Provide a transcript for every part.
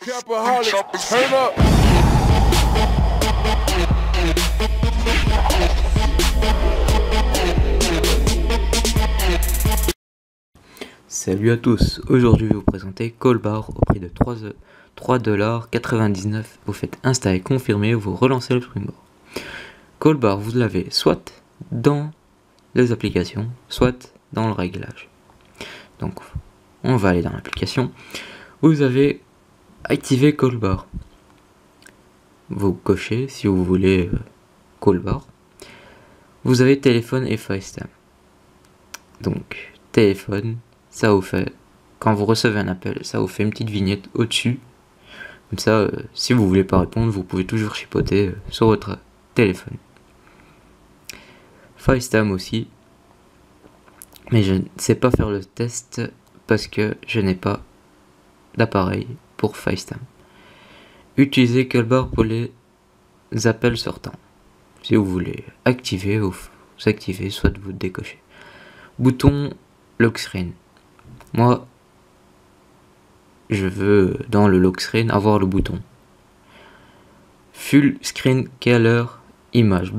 Capaholics, turn up. Salut à tous, aujourd'hui je vais vous présenter Callbar au prix de 3,99$. Vous faites installer, confirmer, vous relancez le Springboard. Callbar, vous l'avez soit dans les applications, soit dans le réglage. Donc on va aller dans l'application. Vous avez activé Callbar. Vous cochez si vous voulez Callbar. Vous avez téléphone et FaceTime. Donc téléphone, ça vous fait, quand vous recevez un appel, ça vous fait une petite vignette au-dessus. Comme ça, si vous voulez pas répondre, vous pouvez toujours chipoter sur votre téléphone. FaceTime aussi. Mais je ne sais pas faire le test parce que je n'ai pas d'appareil pour FaceTime. Utilisez Callbar pour les appels sortants. Si vous voulez activer, vous activez, soit vous décochez. Bouton lock screen. Moi, je veux dans le lock screen avoir le bouton Full Screen Color Image.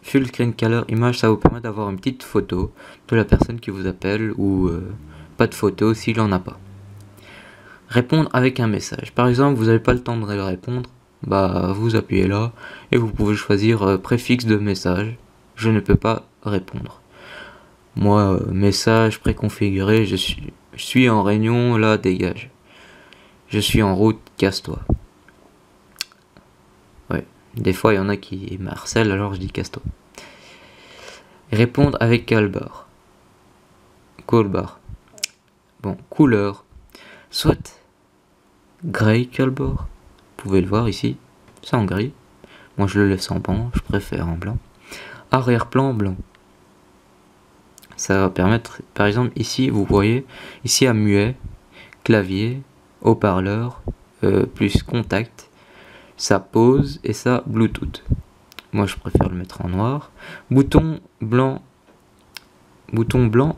Full Screen Color Image, ça vous permet d'avoir une petite photo de la personne qui vous appelle ou pas de photo s'il en a pas. Répondre avec un message. Par exemple, vous n'avez pas le temps de répondre, vous appuyez là et vous pouvez choisir préfixe de message. Je ne peux pas répondre. Moi, message préconfiguré, je suis en réunion, là, dégage. Je suis en route, casse-toi. Ouais, des fois, il y en a qui m'harcèlent, alors je dis casse-toi. Répondre avec Callbar. Bon, couleur. Soit gray Callbar. Vous pouvez le voir ici, c'est en gris. Moi, je le laisse en blanc, je préfère en blanc. Arrière-plan blanc. Ça va permettre, par exemple ici vous voyez, ici à muet, clavier, haut-parleur, plus contact, ça pause et ça Bluetooth. Moi je préfère le mettre en noir. Bouton blanc,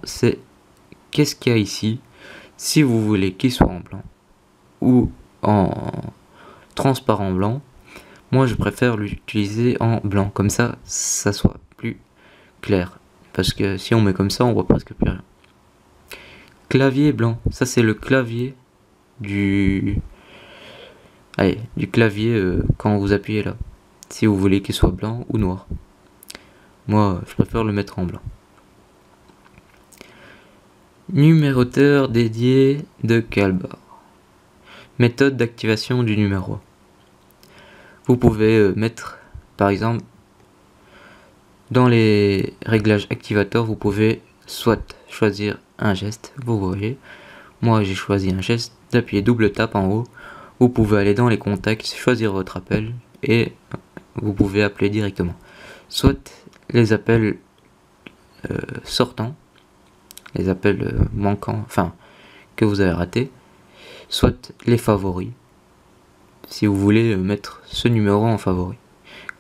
c'est qu'est-ce qu'il y a ici. Si vous voulez qu'il soit en blanc ou en transparent blanc, moi je préfère l'utiliser en blanc, comme ça soit plus clair. Parce que si on met comme ça, on voit presque plus rien. Clavier blanc, ça c'est le clavier du clavier quand vous appuyez là. Si vous voulez qu'il soit blanc ou noir. Moi, je préfère le mettre en blanc. Numéroteur dédié de Callbar. Méthode d'activation du numéro. Vous pouvez mettre, par exemple, dans les réglages activateurs, vous pouvez soit choisir un geste, vous voyez, moi j'ai choisi un geste, d'appuyer double tape en haut, vous pouvez aller dans les contacts, choisir votre appel et vous pouvez appeler directement. Soit les appels sortants, les appels manquants, enfin que vous avez ratés, soit les favoris, si vous voulez mettre ce numéro en favori.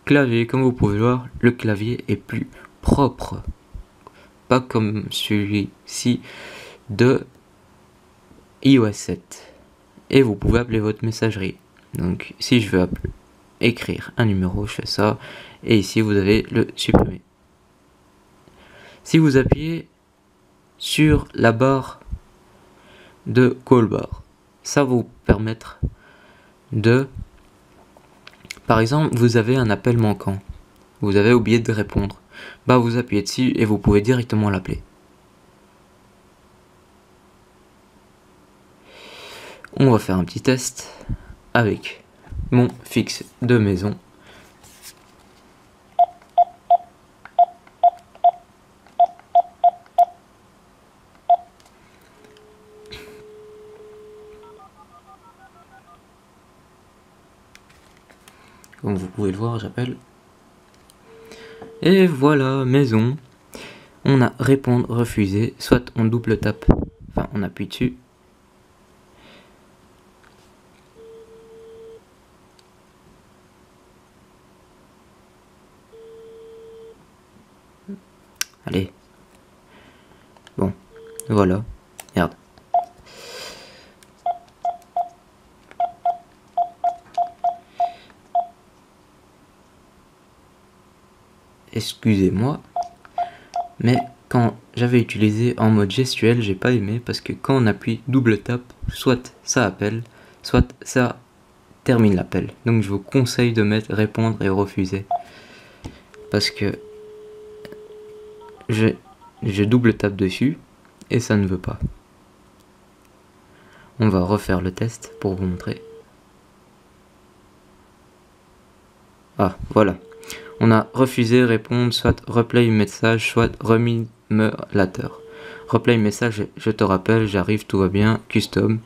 Clavier, comme vous pouvez voir, le clavier est plus propre, pas comme celui-ci de iOS 7. Et vous pouvez appeler votre messagerie. Donc si je veux écrire un numéro, je fais ça, et ici vous avez le supprimer. Si vous appuyez sur la barre de Callbar, ça va vous permettre de, par exemple, vous avez un appel manquant, vous avez oublié de répondre, vous appuyez dessus et vous pouvez directement l'appeler. On va faire un petit test avec mon fixe de maison. Comme vous pouvez le voir, j'appelle. Et voilà, maison. On a répondre, refuser. Soit on double tape, enfin on appuie dessus. Allez. Bon, voilà. Regarde. excusez-moi, mais quand j'avais utilisé en mode gestuel, j'ai pas aimé parce que quand on appuie double tap, soit ça appelle, soit ça termine l'appel. Donc je vous conseille de mettre répondre et refuser parce que je double tape dessus et ça ne veut pas. On va refaire le test pour vous montrer. Ah, voilà. On a refusé répondre, soit replay message, soit remis me later. Replay message, je te rappelle, j'arrive, tout va bien. Custom.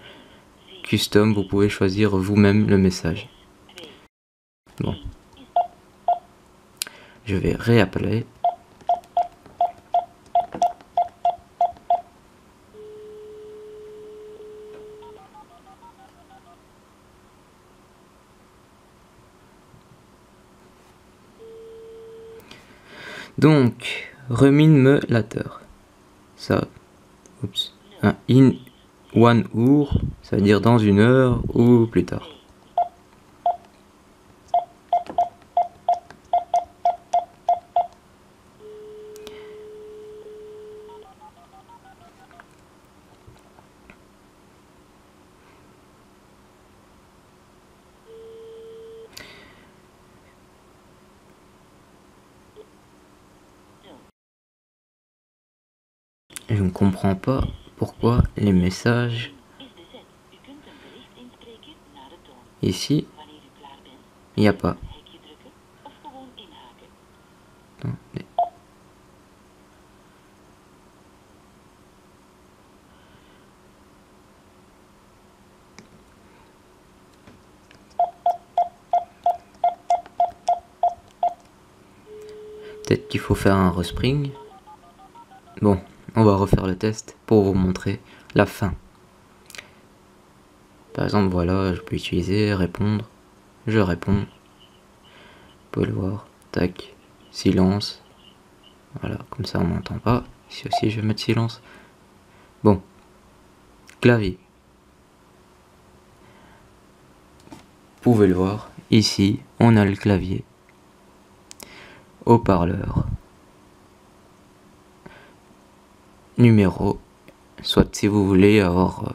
Custom, vous pouvez choisir vous-même le message. Bon. Je vais réappeler. Donc, remin me later. Ça, oups, un in one hour, ça veut dire dans une heure ou plus tard. Je ne comprends pas pourquoi les messages ici, il n'y a pas. Attendez. Peut-être qu'il faut faire un respring. Bon, on va refaire le test pour vous montrer la fin. Par exemple, voilà, je peux utiliser répondre. Je réponds. Vous pouvez le voir. Tac. Silence. Voilà, comme ça on m'entend pas. Ici aussi, je vais mettre silence. Bon. Clavier. Vous pouvez le voir. Ici, on a le clavier. Haut-parleur. Numéro. Soit si vous voulez avoir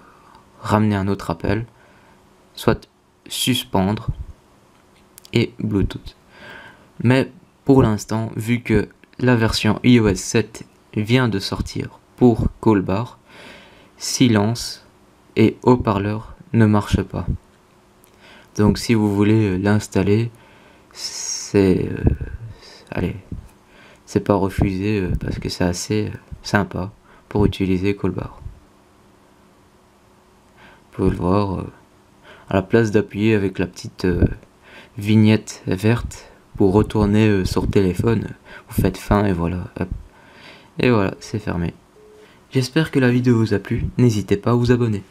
ramener un autre appel. Soit suspendre. Et Bluetooth. Mais pour l'instant, vu que la version iOS 7 vient de sortir pour Callbar, silence et haut-parleur ne marchent pas. Donc si vous voulez l'installer, c'est pas refusé parce que c'est assez sympa pour utiliser Callbar. Vous pouvez le voir, à la place d'appuyer avec la petite vignette verte pour retourner sur téléphone, vous faites fin et voilà, hop. Et voilà, c'est fermé. J'espère que la vidéo vous a plu, n'hésitez pas à vous abonner.